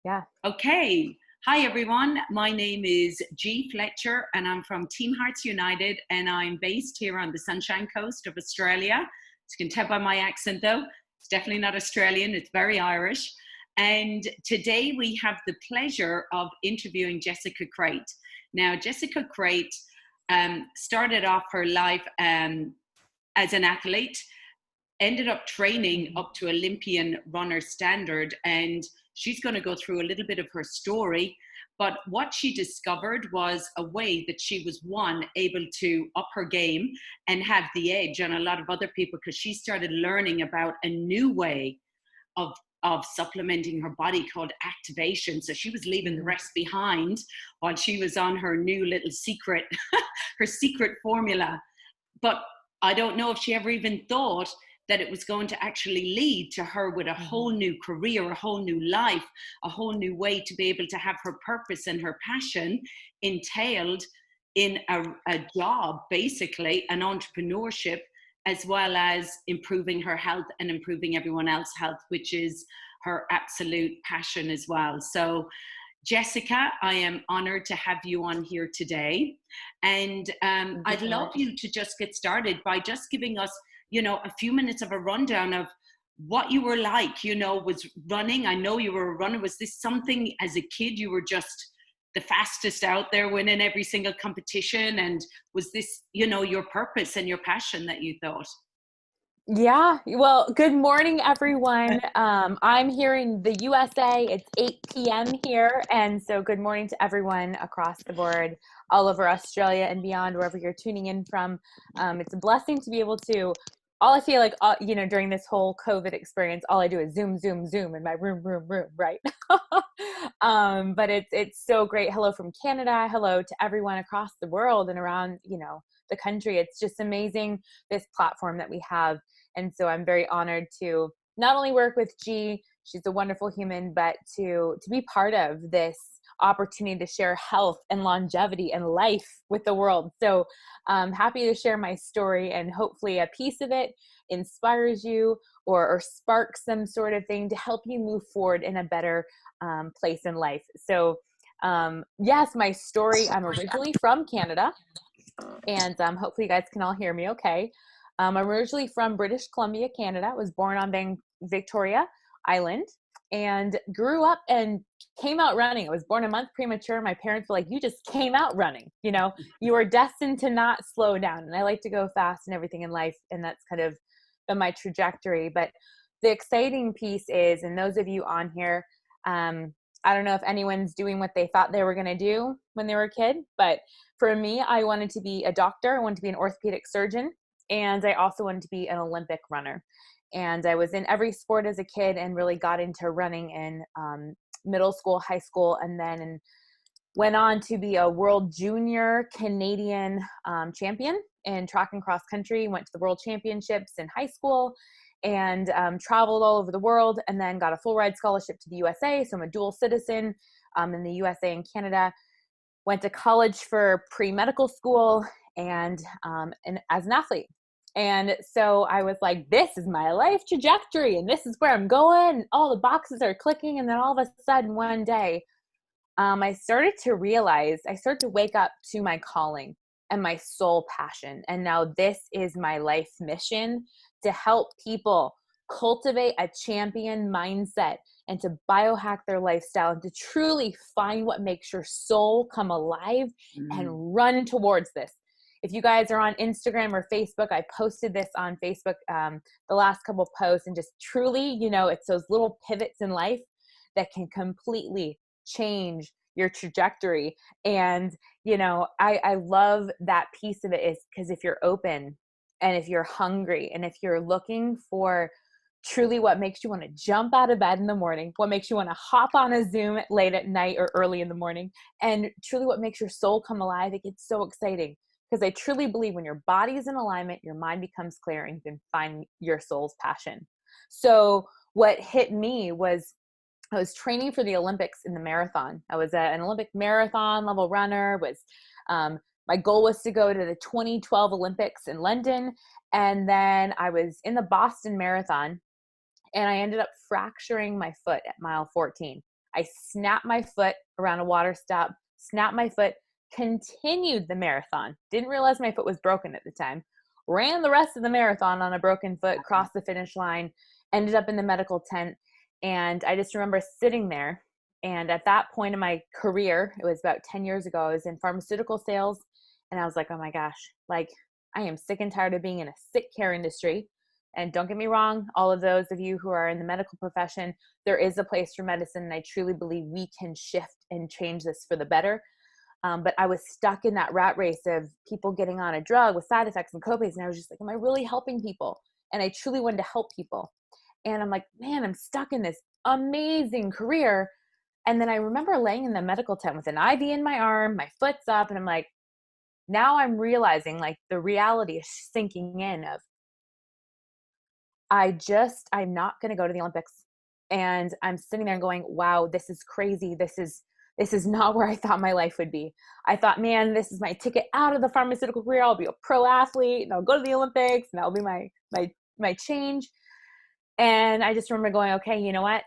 Yeah. Okay. Hi, everyone. My name is G. Fletcher, and I'm from Team Hearts United, and I'm based here on the Sunshine Coast of Australia. As you can tell by my accent, though, it's definitely not Australian. It's very Irish. And today we have the pleasure of interviewing Jessica Crate. Now, Jessica Crate started off her life as an athlete, ended up training up to Olympian runner standard, and she's going to go through a little bit of her story. But what she discovered was a way that she was, one, able to up her game and have the edge on a lot of other people, because she started learning about a new way of supplementing her body called activation. So she was leaving the rest behind while she was on her new little secret, her secret formula. But I don't know if she ever even thought that it was going to actually lead to her with a whole new career, a whole new life, a whole new way to be able to have her purpose and her passion entailed in a job, basically, an entrepreneurship, as well as improving her health and improving everyone else's health, which is her absolute passion as well. So Jessica, I am honored to have you on here today. And I'd love you to just get started by just giving us, a few minutes of a rundown of what you were like, was running. I know you were a runner. Was this something as a kid you were just the fastest out there, winning every single competition? And was this, your purpose and your passion that you thought? Yeah. Well, good morning, everyone. I'm here in the USA. It's 8 p.m. here. And so good morning to everyone across the board, all over Australia and beyond, wherever you're tuning in from. It's a blessing to be able to, all I feel like, during this whole COVID experience, all I do is Zoom, Zoom, Zoom in my room, right? But it's so great. Hello from Canada. Hello to everyone across the world and around, the country. It's just amazing, this platform that we have. And so I'm very honored to not only work with G, she's a wonderful human, but to be part of this opportunity to share health and longevity and life with the world. So I'm happy to share my story, and hopefully a piece of it inspires you or sparks some sort of thing to help you move forward in a better place in life. So yes, my story, I'm originally from Canada, and hopefully you guys can all hear me okay. I'm originally from British Columbia, Canada. I was born on Victoria Island and grew up and came out running. I was born a month premature. My parents were like, you just came out running. You are destined to not slow down. And I like to go fast and everything in life. And that's kind of been my trajectory. But the exciting piece is, and those of you on here, I don't know if anyone's doing what they thought they were going to do when they were a kid. But for me, I wanted to be a doctor. I wanted to be an orthopedic surgeon. And I also wanted to be an Olympic runner. And I was in every sport as a kid and really got into running in middle school, high school, and then went on to be a world junior Canadian champion in track and cross country, went to the world championships in high school, and traveled all over the world, and then got a full ride scholarship to the USA. So I'm a dual citizen in the USA and Canada. Went to college for pre-medical school and as an athlete. And so I was like, this is my life trajectory and this is where I'm going. And all the boxes are clicking. And then all of a sudden one day, I started to wake up to my calling and my soul passion. And now this is my life mission, to help people cultivate a champion mindset and to biohack their lifestyle and to truly find what makes your soul come alive and run towards this. If you guys are on Instagram or Facebook, I posted this on Facebook, the last couple posts, and just truly, it's those little pivots in life that can completely change your trajectory. And, I love that piece of it, is because if you're open and if you're hungry and if you're looking for truly what makes you want to jump out of bed in the morning, what makes you want to hop on a Zoom late at night or early in the morning, and truly what makes your soul come alive, it gets so exciting. Because I truly believe when your body is in alignment, your mind becomes clear and you can find your soul's passion. So what hit me was I was training for the Olympics in the marathon. I was an Olympic marathon level runner. My goal was to go to the 2012 Olympics in London. And then I was in the Boston Marathon and I ended up fracturing my foot at mile 14. I snapped my foot around a water stop, snapped my foot, continued the marathon. Didn't realize my foot was broken at the time. Ran the rest of the marathon on a broken foot, crossed the finish line, ended up in the medical tent. And I just remember sitting there. And at that point in my career, it was about 10 years ago, I was in pharmaceutical sales. And I was like, oh my gosh, like I am sick and tired of being in a sick care industry. And don't get me wrong, all of those of you who are in the medical profession, there is a place for medicine. And I truly believe we can shift and change this for the better. But I was stuck in that rat race of people getting on a drug with side effects and copays. And I was just like, am I really helping people? And I truly wanted to help people. And I'm like, man, I'm stuck in this amazing career. And then I remember laying in the medical tent with an IV in my arm, my foot's up. And I'm like, now I'm realizing like the reality is sinking in of, I'm not going to go to the Olympics. And I'm sitting there going, wow, this is crazy. This is not where I thought my life would be. I thought, man, this is my ticket out of the pharmaceutical career. I'll be a pro athlete and I'll go to the Olympics and that'll be my change. And I just remember going, okay, you know what?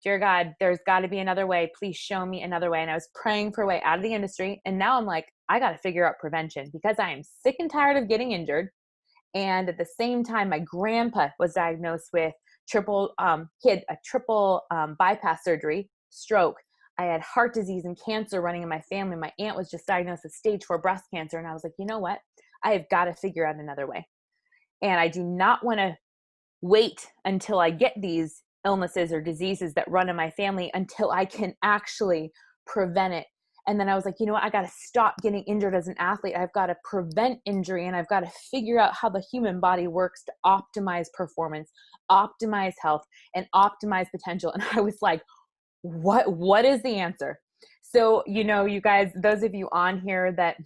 Dear God, there's got to be another way. Please show me another way. And I was praying for a way out of the industry. And now I'm like, I got to figure out prevention because I am sick and tired of getting injured. And at the same time, my grandpa was diagnosed with he had a triple bypass surgery, stroke. I had heart disease and cancer running in my family. My aunt was just diagnosed with stage 4 breast cancer. And I was like, you know what? I have got to figure out another way. And I do not want to wait until I get these illnesses or diseases that run in my family until I can actually prevent it. And then I was like, you know what? I got to stop getting injured as an athlete. I've got to prevent injury and I've got to figure out how the human body works to optimize performance, optimize health, and optimize potential. And I was like, what is the answer? So, you guys, those of you on here that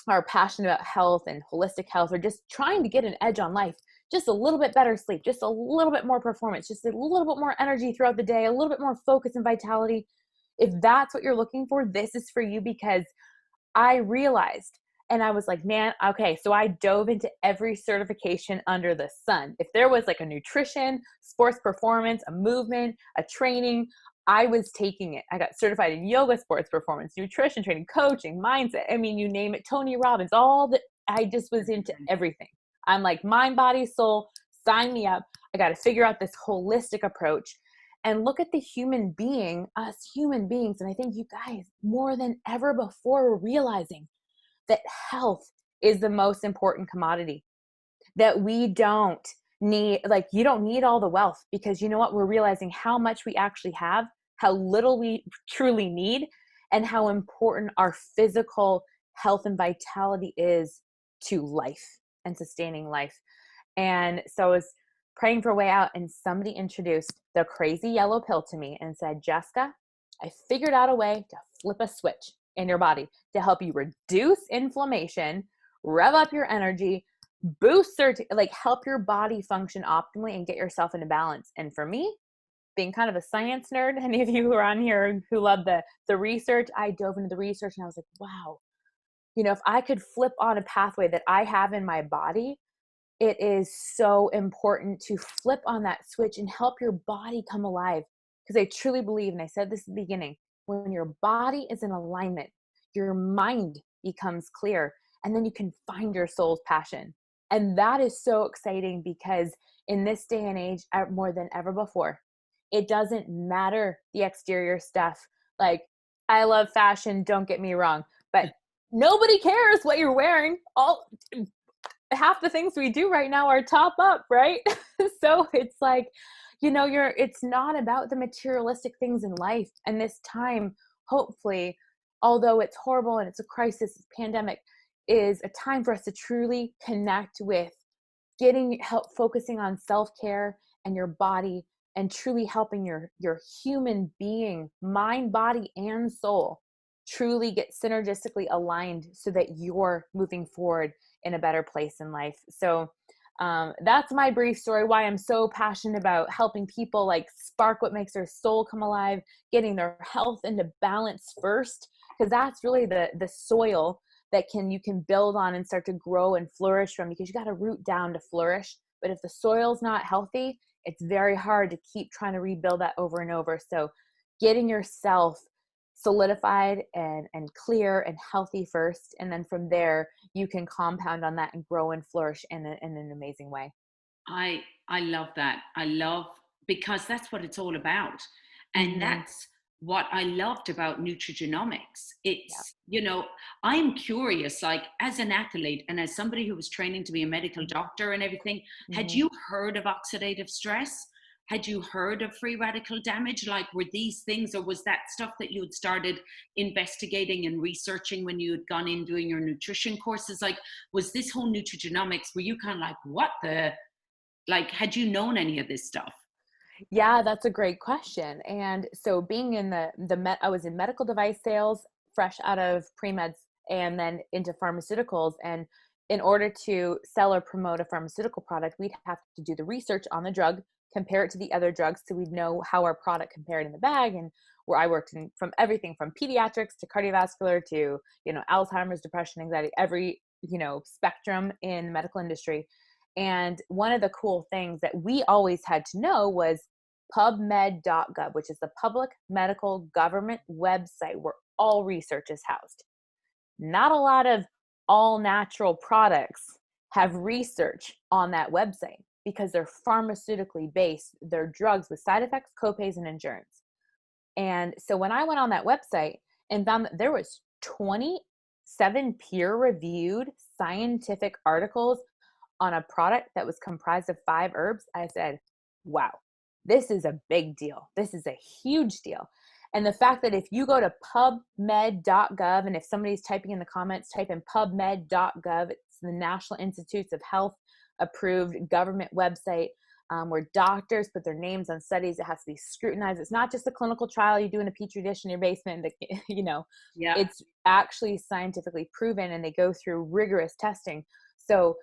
are passionate about health and holistic health or just trying to get an edge on life, just a little bit better sleep, just a little bit more performance, just a little bit more energy throughout the day, a little bit more focus and vitality. If that's what you're looking for, this is for you because I realized and I was like, man, okay. So I dove into every certification under the sun. If there was like a nutrition, sports performance, a movement, a training, I was taking it. I got certified in yoga, sports performance, nutrition training, coaching, mindset. I mean, you name it, Tony Robbins, all that. I just was into everything. I'm like, mind, body, soul, sign me up. I got to figure out this holistic approach and look at the human being, us human beings. And I think you guys, more than ever before, are realizing that health is the most important commodity, that we don't need, like, you don't need all the wealth because you know what? We're realizing how much we actually have, how little we truly need, and how important our physical health and vitality is to life and sustaining life. And so I was praying for a way out and somebody introduced the crazy yellow pill to me and said, Jessica, I figured out a way to flip a switch in your body to help you reduce inflammation, rev up your energy, boost like help your body function optimally and get yourself into balance. And for me, being kind of a science nerd, any of you who are on here who love the research, I dove into the research and I was like, wow, if I could flip on a pathway that I have in my body, it is so important to flip on that switch and help your body come alive. Because I truly believe, and I said this at the beginning, when your body is in alignment, your mind becomes clear, and then you can find your soul's passion. And that is so exciting because in this day and age, more than ever before, it doesn't matter the exterior stuff. Like, I love fashion, don't get me wrong, but nobody cares what you're wearing. Half the things we do right now are top up, right? So it's like, it's not about the materialistic things in life. And this time, hopefully, although it's horrible and it's a crisis, this pandemic is a time for us to truly connect with getting help, focusing on self-care and your body and truly helping your human being, mind, body, and soul truly get synergistically aligned so that you're moving forward in a better place in life. So that's my brief story, why I'm so passionate about helping people like spark what makes their soul come alive, getting their health into balance first, because that's really the soil that you can build on and start to grow and flourish from, because you got to root down to flourish. But if the soil's not healthy, it's very hard to keep trying to rebuild that over and over. So getting yourself solidified and clear and healthy first. And then from there, you can compound on that and grow and flourish in an amazing way. I love that. I love, because that's what it's all about. And Hmm. that's what I loved about nutrigenomics. Yeah. It's, I'm curious, like as an athlete and as somebody who was training to be a medical doctor and everything, had Hmm. you heard of oxidative stress? Had you heard of free radical damage? Like, were these things, or was that stuff that you had started investigating and researching when you had gone in doing your nutrition courses? Like, was this whole nutrigenomics, were you kind of like, what the, like, had you known any of this stuff? Yeah, that's a great question. And so being in I was in medical device sales, fresh out of pre-meds and then into pharmaceuticals. And in order to sell or promote a pharmaceutical product, we'd have to do the research on the drug, compare it to the other drugs so we'd know how our product compared in the bag. And where I worked in from everything from pediatrics to cardiovascular to, Alzheimer's, depression, anxiety, every, spectrum in the medical industry. And one of the cool things that we always had to know was pubmed.gov, which is the public medical government website where all research is housed. Not a lot of all natural products have research on that website because they're pharmaceutically based. They're drugs with side effects, copays, and insurance. And so when I went on that website and found that there was 27 peer-reviewed scientific articles on a product that was comprised of 5 herbs, I said, wow, this is a big deal. This is a huge deal. And the fact that if you go to pubmed.gov, and if somebody's typing in the comments, type in pubmed.gov, it's the National Institutes of Health approved government website, where doctors put their names on studies. It has to be scrutinized. It's not just a clinical trial you do in a petri dish in your basement. Yeah. It's actually scientifically proven, and they go through rigorous testing. So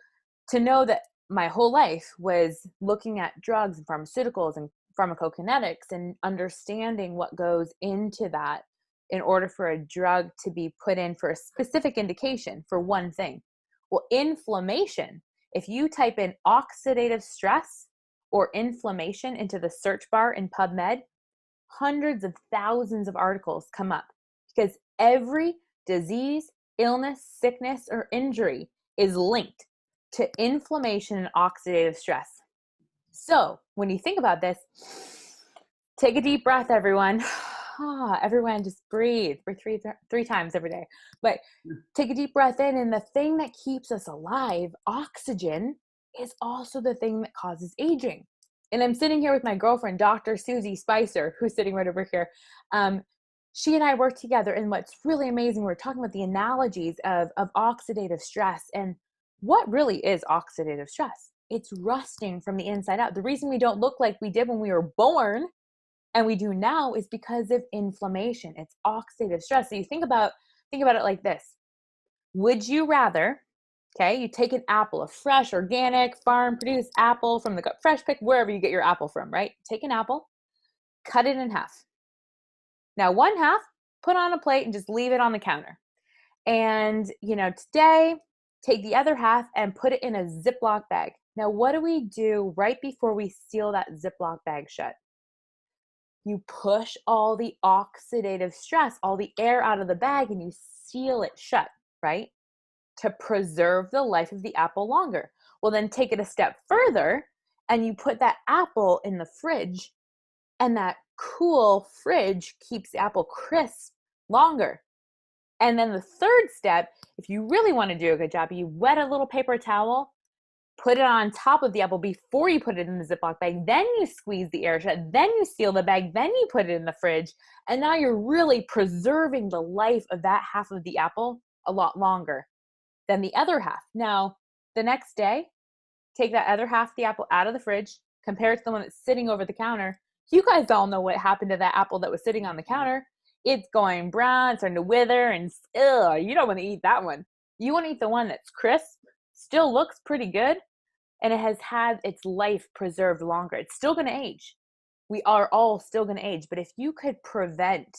to know that my whole life was looking at drugs and pharmaceuticals and pharmacokinetics and understanding what goes into that in order for a drug to be put in for a specific indication for one thing. Well, inflammation, if you type in oxidative stress or inflammation into the search bar in PubMed, hundreds of thousands of articles come up because every disease, illness, sickness, or injury is linked to inflammation and oxidative stress. So when you think about this, take a deep breath, everyone. Everyone just breathe three times every day. But take a deep breath in, and the thing that keeps us alive, oxygen, is also the thing that causes aging. And I'm sitting here with my girlfriend, Dr. Susie Spicer, who's sitting right over here. She and I work together, and what's really amazing, we're talking about the analogies of oxidative stress. And what really is oxidative stress? It's rusting from the inside out. The reason we don't look like we did when we were born and we do now is because of inflammation. It's oxidative stress. So you think about it like this. Would you rather, okay, you take an apple, a fresh, organic, farm produced apple from the fresh pick, wherever you get your apple from, right? Take an apple, cut it in half. Now, one half, put on a plate and just leave it on the counter. And, today, take the other half and put it in a Ziploc bag. Now, what do we do right before we seal that Ziploc bag shut? You push all the oxidative stress, all the air out of the bag, and you seal it shut, right? To preserve the life of the apple longer. Well, then take it a step further and you put that apple in the fridge, and that cool fridge keeps the apple crisp longer. And then the third step, if you really want to do a good job, you wet a little paper towel, put it on top of the apple before you put it in the Ziploc bag. Then you squeeze the air shut. Then you seal the bag. Then you put it in the fridge. And now you're really preserving the life of that half of the apple a lot longer than the other half. Now, the next day, take that other half of the apple out of the fridge, compare it to the one that's sitting over the counter. You guys all know what happened to that apple that was sitting on the counter. It's going brown, it's starting to wither, and you don't want to eat that one. You want to eat the one that's crisp, still looks pretty good, and it has had its life preserved longer. It's still going to age. We are all still going to age. But if you could prevent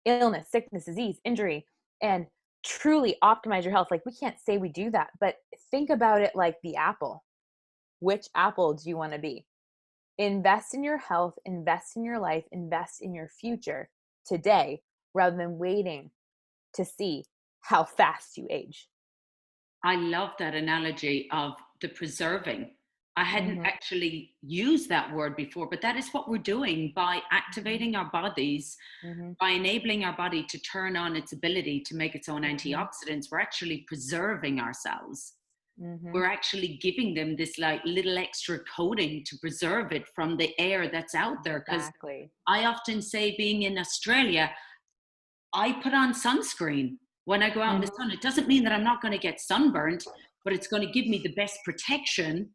illness, sickness, disease, injury, and truly optimize your health, like we can't say we do that, but think about it like the apple. Which apple do you want to be? Invest in your health, invest in your life, invest in your future today rather than waiting to see how fast you age. I love that analogy of the preserving. I hadn't Mhm. actually used that word before, but that is what we're doing by Mhm. activating our bodies, Mhm. by enabling our body to turn on its ability to make its own Mhm. antioxidants. We're actually preserving ourselves. Mhm. We're actually giving them this like little extra coating to preserve it from the air that's out there. Because Exactly. I often say, being in Australia, I put on sunscreen when I go out in the Mhm. sun. It doesn't mean that I'm not going to get sunburned, but it's going to give me the best protection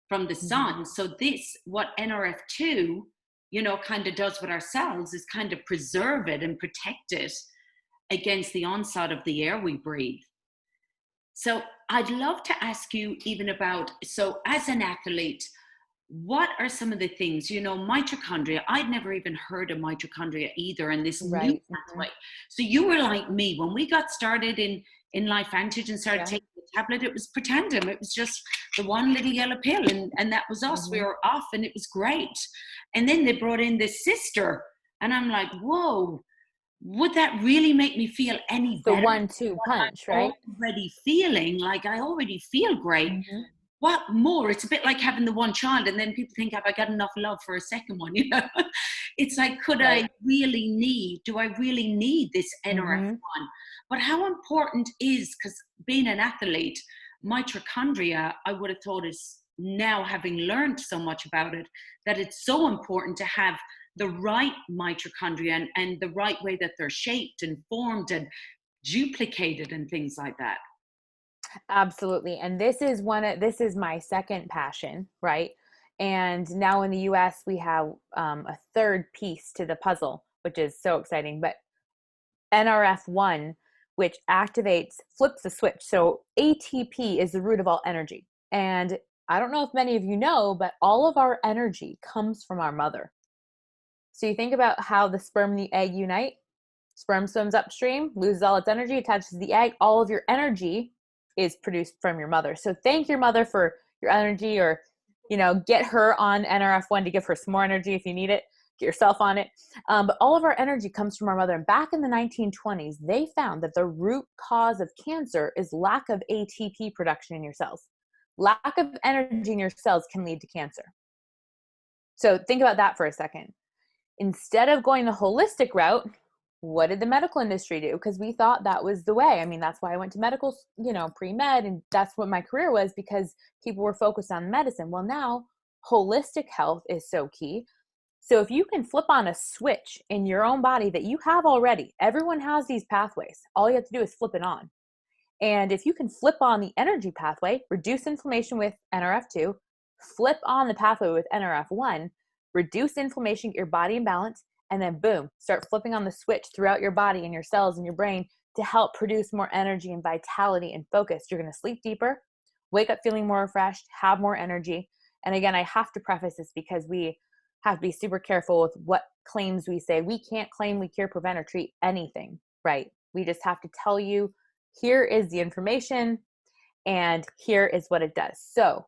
from the Mhm. sun. So this, what NRF2, kind of does with our cells is kind of preserve it and protect it against the onslaught of the air we breathe. So I'd love to ask you even about, so as an athlete, what are some of the things, mitochondria? I'd never even heard of mitochondria either, and this new Right. Mhm. pathway. So you were like me when we got started in Life Antigen, started Yeah. taking the tablet. It was pretending it was just the one little yellow pill, and that was us. We Mhm. were off, and it was great. And then they brought in this sister, and I'm like, whoa, would that really make me feel any The better? 1-2 punch, I'm right? already feeling like I already feel great. Mhm. What more? It's a bit like having the one child, and then people think, have I got enough love for a second one? It's like, Right. do I really need this Mhm. NRF1? But how important is, because being an athlete, mitochondria, I would have thought is, now having learned so much about it, that it's so important to have the right mitochondria and the right way that they're shaped and formed and duplicated and things like that. Absolutely. And this is my second passion, right? And now in the US, we have a third piece to the puzzle, which is so exciting. But NRF1, which flips the switch. So ATP is the root of all energy. And I don't know if many of you know, but all of our energy comes from our mother. So you think about how the sperm and the egg unite. Sperm swims upstream, loses all its energy, attaches to the egg. All of your energy is produced from your mother. So thank your mother for your energy, or get her on NRF1 to give her some more energy if you need it. Get yourself on it. But all of our energy comes from our mother. And back in the 1920s, they found that the root cause of cancer is lack of ATP production in your cells. Lack of energy in your cells can lead to cancer. So think about that for a second. Instead of going the holistic route, what did the medical industry do? Because we thought that was the way. I mean, that's why I went to medical, pre-med, and that's what my career was, because people were focused on medicine. Well, now holistic health is so key. So if you can flip on a switch in your own body that you have already, everyone has these pathways. All you have to do is flip it on. And if you can flip on the energy pathway, reduce inflammation with NRF2, flip on the pathway with NRF1, reduce inflammation, get your body in balance, and then boom, start flipping on the switch throughout your body and your cells and your brain to help produce more energy and vitality and focus. You're going to sleep deeper, wake up feeling more refreshed, have more energy. And again, I have to preface this because we have to be super careful with what claims we say. We can't claim we cure, prevent, or treat anything, right? We just have to tell you, here is the information and here is what it does. So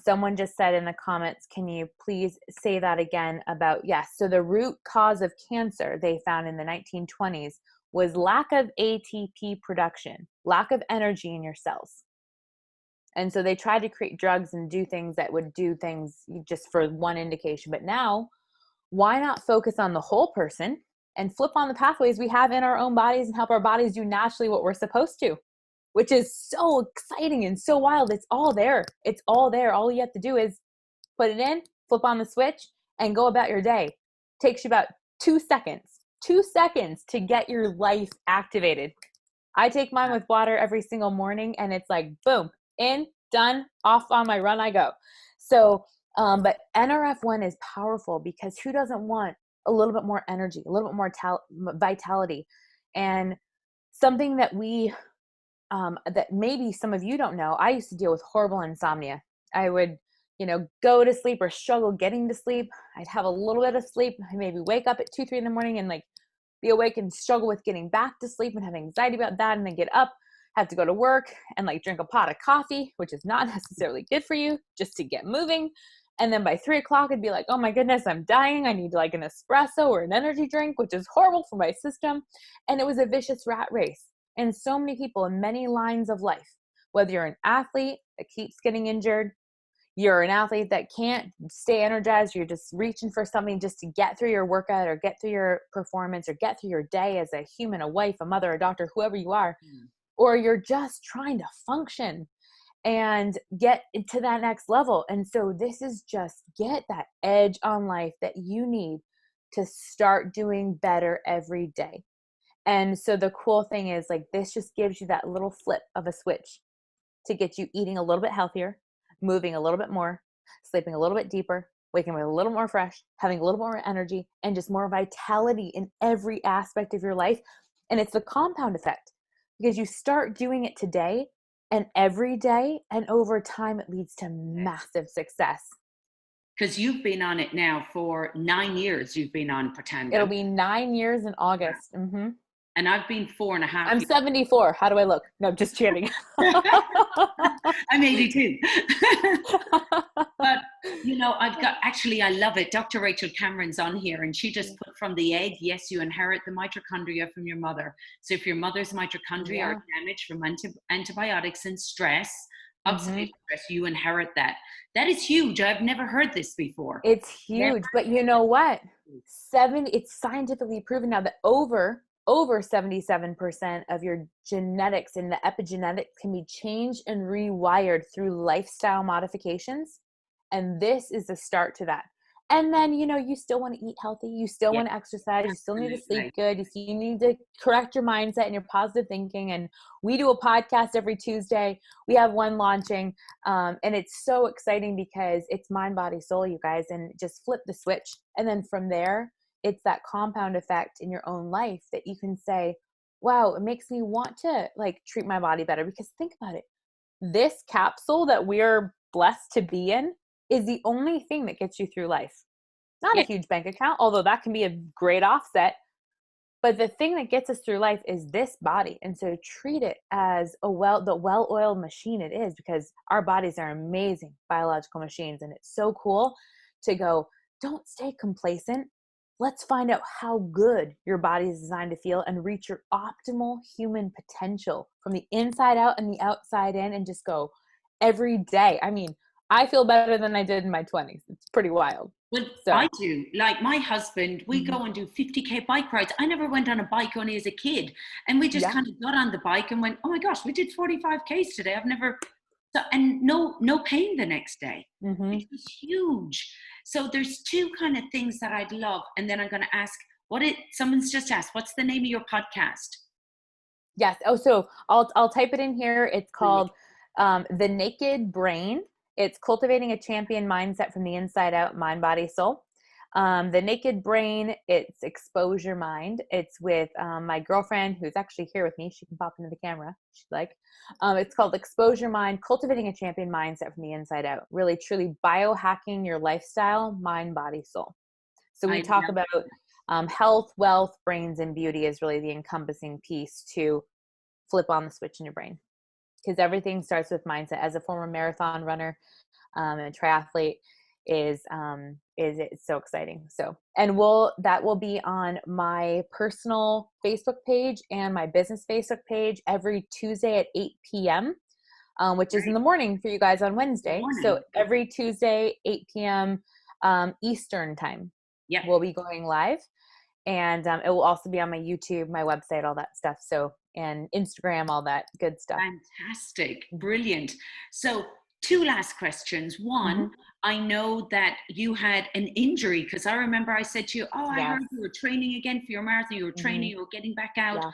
someone just said in the comments, can you please say that again about, yes. So the root cause of cancer they found in the 1920s was lack of ATP production, lack of energy in your cells. And so they tried to create drugs and do things that would do things just for one indication. But now, why not focus on the whole person and flip on the pathways we have in our own bodies and help our bodies do naturally what we're supposed to? Which is so exciting and so wild. It's all there. It's all there. All you have to do is put it in, flip on the switch, and go about your day. Takes you about 2 seconds. 2 seconds to get your life activated. I take mine with water every single morning, and it's like, boom, in, done, off on my run I go. So, but NRF1 is powerful because who doesn't want a little bit more energy, a little bit more vitality? And something that maybe some of you don't know, I used to deal with horrible insomnia. I would, go to sleep or struggle getting to sleep. I'd have a little bit of sleep, maybe wake up at 2, 3 in the morning and like be awake and struggle with getting back to sleep and have anxiety about that. And then get up, have to go to work and like drink a pot of coffee, which is not necessarily good for you, just to get moving. And then by 3 o'clock, I'd be like, oh my goodness, I'm dying. I need like an espresso or an energy drink, which is horrible for my system. And it was a vicious rat race. And so many people in many lines of life, whether you're an athlete that keeps getting injured, you're an athlete that can't stay energized, you're just reaching for something just to get through your workout or get through your performance or get through your day as a human, a wife, a mother, a doctor, whoever you are, or you're just trying to function and get to that next level. And so this is just get that edge on life that you need to start doing better every day. And so the cool thing is like this just gives you that little flip of a switch to get you eating a little bit healthier, moving a little bit more, sleeping a little bit deeper, waking up a little more fresh, having a little more energy, and just more vitality in every aspect of your life. And it's the compound effect because you start doing it today and every day, and over time, it leads to massive success. Because you've been on it now for 9 years. You've been on Protandim. It'll be 9 years in August. Mm-hmm. And I've been 4.5 I'm years. 74. How do I look? No, just kidding. I'm 82. But, you know, I love it. Dr. Rachel Cameron's on here and she just put from the egg, yes, you inherit the mitochondria from your mother. So if your mother's mitochondria are damaged from antibiotics and stress, oxidative stress, you inherit that. That is huge. I've never heard this before. It's huge. But you know what? It's scientifically proven now that over 77% of your genetics and the epigenetics can be changed and rewired through lifestyle modifications. And this is the start to that. And then, you know, you still want to eat healthy. You still want to exercise. You still need to sleep good. You need to correct your mindset and your positive thinking. And we do a podcast every Tuesday. We have one launching. And it's so exciting because it's mind, body, soul, you guys. And just flip the switch. And then from there, it's that compound effect in your own life that you can say, wow, it makes me want to like treat my body better. Because think about it. This capsule that we're blessed to be in is the only thing that gets you through life. Not a huge bank account, although that can be a great offset. But the thing that gets us through life is this body. And so treat it as the well-oiled machine it is, because our bodies are amazing biological machines. And it's so cool to go, don't stay complacent. Let's find out how good your body is designed to feel and reach your optimal human potential from the inside out and the outside in, and just go every day. I mean, I feel better than I did in my 20s. It's pretty wild. Well, I do. Like my husband, we go and do 50K bike rides. I never went on a bike only as a kid. And we just kind of got on the bike and went, oh my gosh, we did 45Ks today. I've never, and no pain the next day. It was huge. So there's two kind of things that I'd love. And then I'm going to ask, someone's just asked, what's the name of your podcast? Yes. Oh, so I'll type it in here. It's called The Naked Brain. It's cultivating a champion mindset from the inside out, mind, body, soul. The Naked Brain, it's Exposure Mind. It's with my girlfriend who's actually here with me. She can pop into the camera if she'd like. It's called Exposure Mind, cultivating a champion mindset from the inside out. Really, truly biohacking your lifestyle, mind, body, soul. So we talk about health, wealth, brains, and beauty is really the encompassing piece to flip on the switch in your brain. Because everything starts with mindset. As a former marathon runner and a triathlete, it's so exciting. So, and that will be on my personal Facebook page and my business Facebook page every Tuesday at 8 p.m., which is in the morning for you guys on Wednesday. So every Tuesday, 8 p.m. Eastern time, we'll be going live. And it will also be on my YouTube, my website, all that stuff. So, and Instagram, all that good stuff. Fantastic. Brilliant. So 2 last questions. One, I know that you had an injury, because I remember I said to you, I heard you were training again for your marathon. You were training, you were getting back out. Yeah.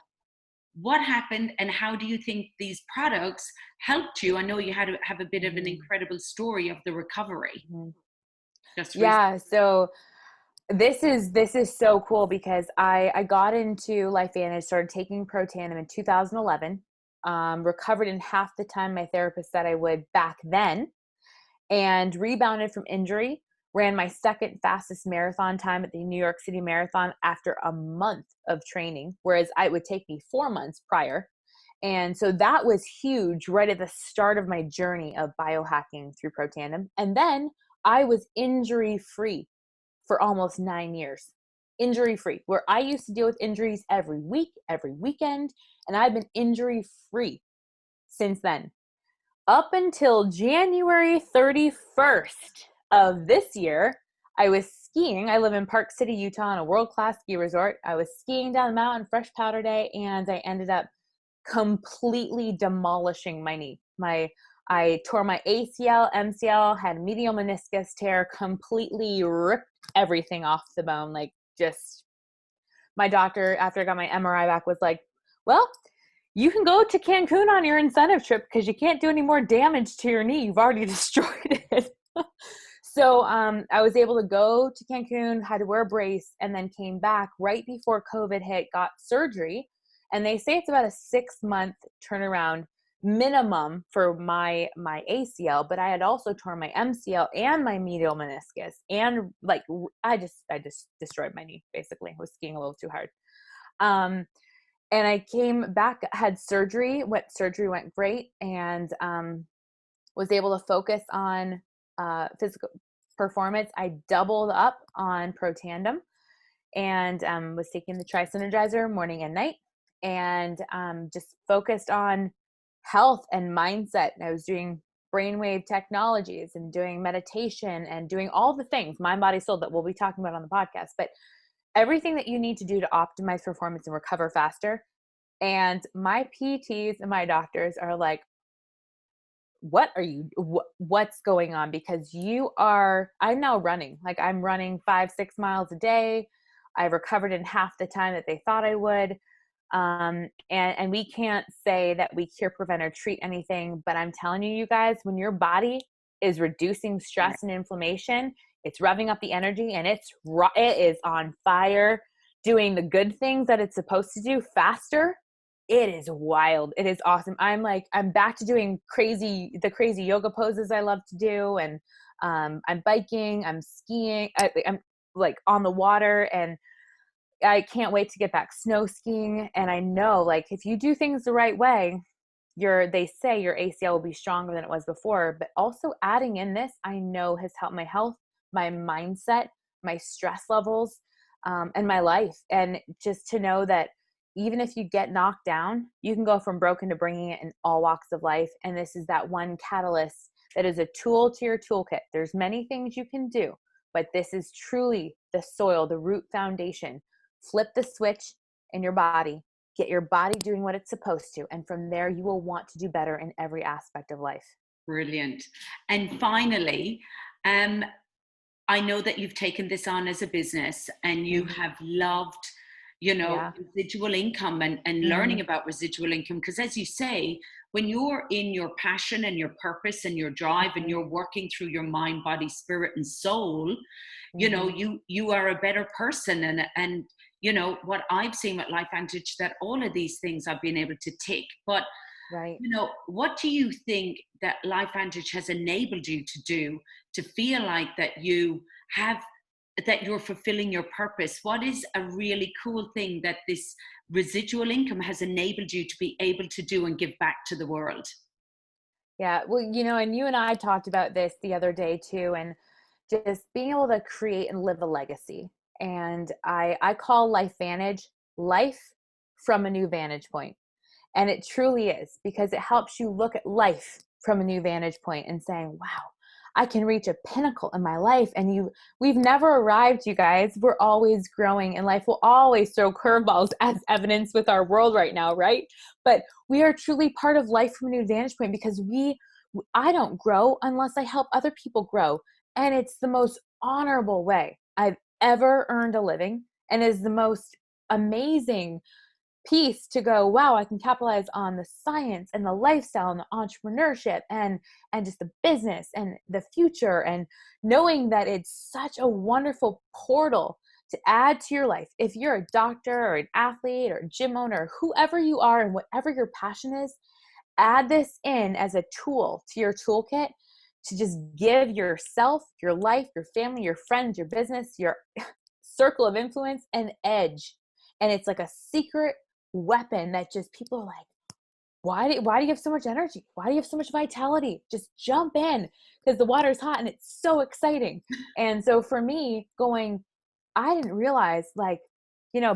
What happened and how do you think these products helped you? I know you had to have a bit of an incredible story of the recovery. So this is so cool because I got into Life Advantage, started taking Protandim in 2011, recovered in half the time my therapist said I would back then, and rebounded from injury, ran my second fastest marathon time at the New York City Marathon after a month of training, whereas it would take me 4 months prior. And so that was huge right at the start of my journey of biohacking through Protandim. And then I was injury free for almost 9 years. Injury free, where I used to deal with injuries every week, every weekend, and I've been injury free since then. Up until January 31st of this year, I was skiing. I live in Park City, Utah, on a world-class ski resort. I was skiing down the mountain, fresh powder day, and I ended up completely demolishing my knee. I tore my ACL, MCL, had medial meniscus tear, completely ripped everything off the bone. Like, just, my doctor, after I got my MRI back, was like, well, you can go to Cancun on your incentive trip because you can't do any more damage to your knee. You've already destroyed it. So I was able to go to Cancun, had to wear a brace, and then came back right before COVID hit, got surgery. And they say it's about a 6-month turnaround minimum for my ACL, but I had also torn my MCL and my medial meniscus, and like I just destroyed my knee. Basically, I was skiing a little too hard. And I came back, had surgery. Surgery went great, and was able to focus on physical performance. I doubled up on Protandim, and was taking the Tri-Synergizer morning and night, and just focused on health and mindset. And I was doing brainwave technologies and doing meditation and doing all the things, mind, body, soul, that we'll be talking about on the podcast, but everything that you need to do to optimize performance and recover faster. And my PTs and my doctors are like, what's going on? Because I'm now running, like I'm running 5-6 miles a day. I've recovered in half the time that they thought I would. And we can't say that we cure, prevent, or treat anything, but I'm telling you, you guys, when your body is reducing stress and inflammation, it's revving up the energy, and it is on fire, doing the good things that it's supposed to do faster. It is wild. It is awesome. I'm back to doing the crazy yoga poses I love to do. And I'm biking, I'm skiing, I'm like on the water, and I can't wait to get back snow skiing. And I know, like, if you do things the right way, they say your ACL will be stronger than it was before. But also adding in this, I know, has helped my health, my mindset, my stress levels, and my life. And just to know that even if you get knocked down, you can go from broken to bringing it in all walks of life. And this is that one catalyst that is a tool to your toolkit. There's many things you can do, but this is truly the soil, the root foundation. Flip the switch in your body, get your body doing what it's supposed to. And from there, you will want to do better in every aspect of life. Brilliant. And finally, I know that you've taken this on as a business, and you have loved, residual income and learning about residual income. Because as you say, when you're in your passion and your purpose and your drive, and you're working through your mind, body, spirit, and soul, you are a better person. And what I've seen with LifeVantage, that all of these things I've been able to tick. But right. What do you think that LifeVantage has enabled you to do to feel like that you're fulfilling your purpose? What is a really cool thing that this residual income has enabled you to be able to do and give back to the world? Yeah. Well, and you and I talked about this the other day too, and just being able to create and live a legacy. And I call LifeVantage life from a new vantage point. And it truly is, because it helps you look at life from a new vantage point and saying, wow, I can reach a pinnacle in my life. And we've never arrived, you guys. We're always growing, and life will always throw curveballs, as evidence with our world right now, right? But we are truly part of life from a new vantage point, because I don't grow unless I help other people grow. And it's the most honorable way I've ever earned a living, and is the most amazing piece to go, wow, I can capitalize on the science and the lifestyle and the entrepreneurship and just the business and the future, and knowing that it's such a wonderful portal to add to your life. If you're a doctor or an athlete or a gym owner, whoever you are and whatever your passion is, add this in as a tool to your toolkit to just give yourself, your life, your family, your friends, your business, your circle of influence an edge. And it's like a secret weapon that just people are like, why do you have so much energy? Why do you have so much vitality? Just jump in because the water's hot and it's so exciting. And so for me, going, I didn't realize, like,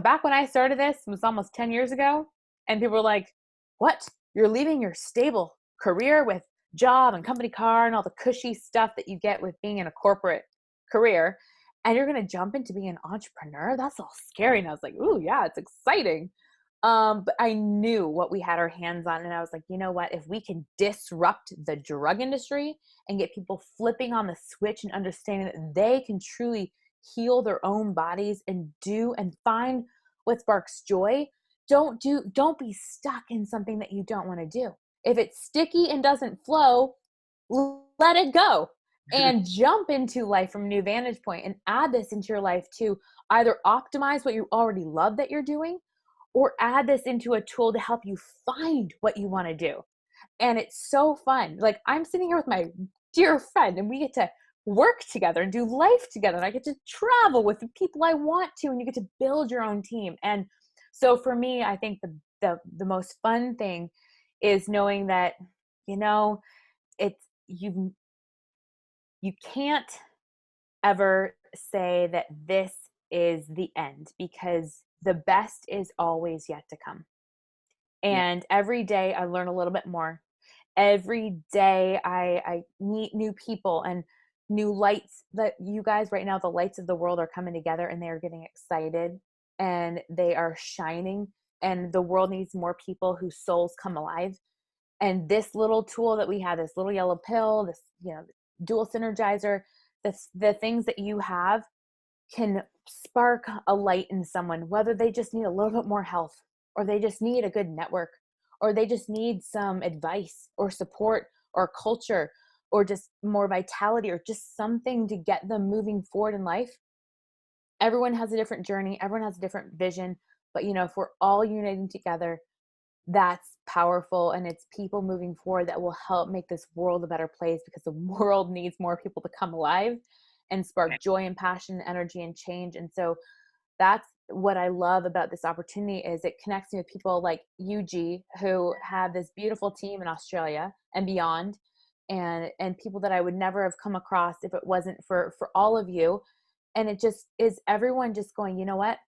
back when I started this was almost 10 years ago, and people were like, what? You're leaving your stable career with job and company car and all the cushy stuff that you get with being in a corporate career, and you're going to jump into being an entrepreneur? That's all scary. And I was like, ooh, yeah, it's exciting. But I knew what we had our hands on. And I was like, you know what? If we can disrupt the drug industry and get people flipping on the switch and understanding that they can truly heal their own bodies and do and find what sparks joy, don't be stuck in something that you don't want to do. If it's sticky and doesn't flow, let it go and jump into life from a new vantage point and add this into your life to either optimize what you already love that you're doing, or add this into a tool to help you find what you want to do. And it's so fun. Like, I'm sitting here with my dear friend and we get to work together and do life together. And I get to travel with the people I want to, and you get to build your own team. And so for me, I think the most fun thing is knowing that, it's you can't ever say that this is the end, because the best is always yet to come. Yeah. And every day I learn a little bit more. Every day I meet new people and new lights that you guys right now, the lights of the world are coming together and they are getting excited and they are shining. And the world needs more people whose souls come alive. And this little tool that we have, this little yellow pill, this, dual synergizer, the things that you have can spark a light in someone, whether they just need a little bit more health, or they just need a good network, or they just need some advice or support or culture, or just more vitality, or just something to get them moving forward in life. Everyone has a different journey, everyone has a different vision, but if we're all uniting together, that's powerful. And it's people moving forward that will help make this world a better place, because the world needs more people to come alive and spark joy and passion, energy and change. And so that's what I love about this opportunity, is it connects me with people like you, G, who have this beautiful team in Australia and beyond, and people that I would never have come across if it wasn't for all of you. And it just is everyone just going, you know what?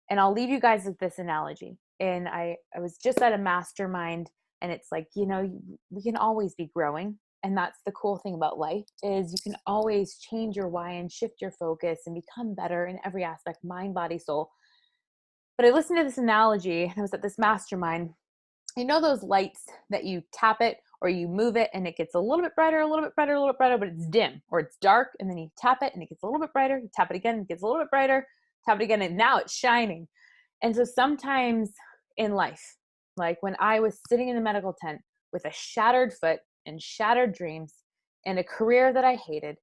And I'll leave you guys with this analogy. And I was just at a mastermind, and it's like, we can always be growing. And that's the cool thing about life, is you can always change your why and shift your focus and become better in every aspect, mind, body, soul. But I listened to this analogy, and I was at this mastermind. Those lights that you tap it or you move it and it gets a little bit brighter, a little bit brighter, a little bit brighter, but it's dim or it's dark. And then you tap it and it gets a little bit brighter. You tap it again, it gets a little bit brighter, tap it again, and now it's shining. And so sometimes in life, like when I was sitting in the medical tent with a shattered foot and shattered dreams and a career that I hated,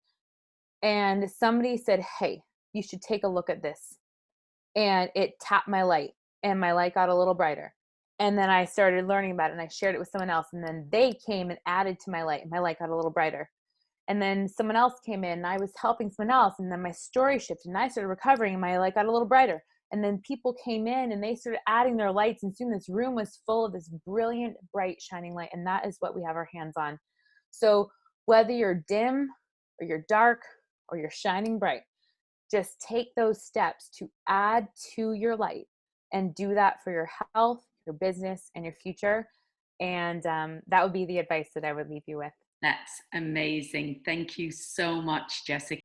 and somebody said, hey, you should take a look at this. And it tapped my light, and my light got a little brighter. And then I started learning about it, and I shared it with someone else. And then they came and added to my light, and my light got a little brighter. And then someone else came in and I was helping someone else. And then my story shifted and I started recovering and my light got a little brighter. And then people came in and they started adding their lights. And soon this room was full of this brilliant, bright, shining light. And that is what we have our hands on. So whether you're dim or you're dark or you're shining bright, just take those steps to add to your light and do that for your health, your business, and your future. And that would be the advice that I would leave you with. That's amazing. Thank you so much, Jessica.